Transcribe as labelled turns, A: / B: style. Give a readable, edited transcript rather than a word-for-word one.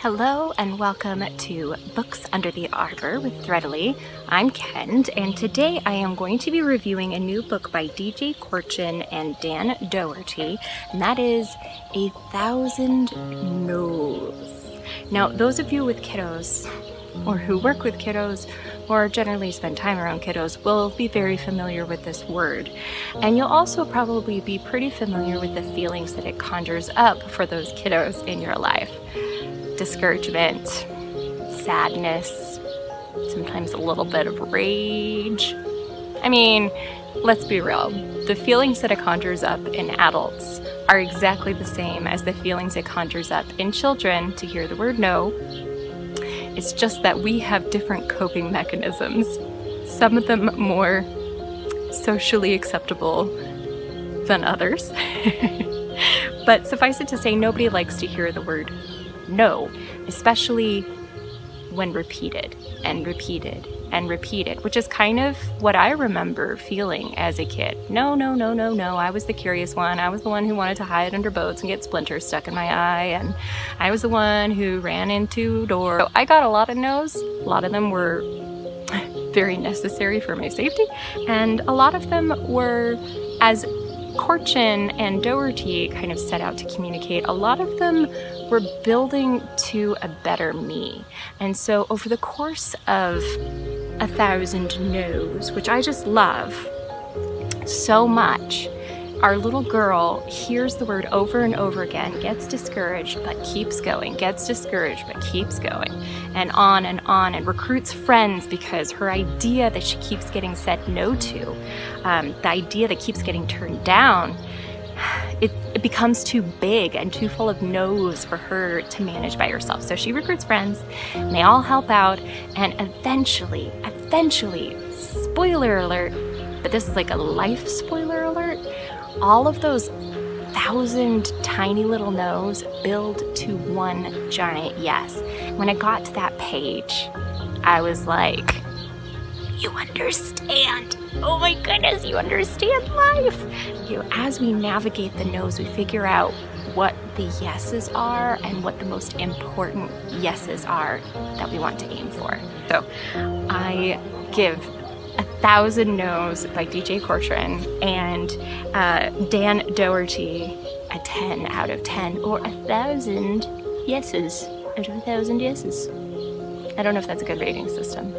A: Hello and welcome to Books Under the Arbor with Threadily. I'm Kend, and today I am going to be reviewing a new book by DJ Corchin and Dan Dougherty, and that is A Thousand No's. Now, those of you with kiddos, or who work with kiddos, or generally spend time around kiddos, will be very familiar with this word. And you'll also probably be pretty familiar with the feelings that it conjures up for those kiddos in your life. Discouragement, sadness, sometimes a little bit of rage. I mean, let's be real. The feelings that it conjures up in adults are exactly the same as the feelings it conjures up in children to hear the word no. It's just that we have different coping mechanisms, some of them more socially acceptable than others. But suffice it to say, nobody likes to hear the word no, especially when repeated and repeated and repeated, which is kind of what I remember feeling as a kid. No, no, no, no, no. I was the curious one. I was the one who wanted to hide under boats and get splinters stuck in my eye. And I was the one who ran into doors. So I got a lot of no's. A lot of them were very necessary for my safety. And a lot of them were, as Corchin and Dougherty kind of set out to communicate, a lot of them were building to a better me. And so over the course of A Thousand No's, which I just love so much, our little girl hears the word over and over again, gets discouraged but keeps going, gets discouraged but keeps going, and and recruits friends because her idea that she keeps getting said no to, the idea that keeps getting turned down, it becomes too big and too full of no's for her to manage by herself. So she recruits friends, and they all help out, and eventually, spoiler alert, but this is like a life spoiler alert, all of those 1,000 tiny little no's build to one giant yes. When I got to that page, I was like, you understand. Oh my goodness, you understand life. You know, as we navigate the no's, we figure out what the yeses are and what the most important yeses are that we want to aim for. So I give A Thousand No's by DJ Corchin and Dan Dougherty a 10 out of 10, or 1,000 yeses out of 1,000 yeses. I don't know if that's a good rating system.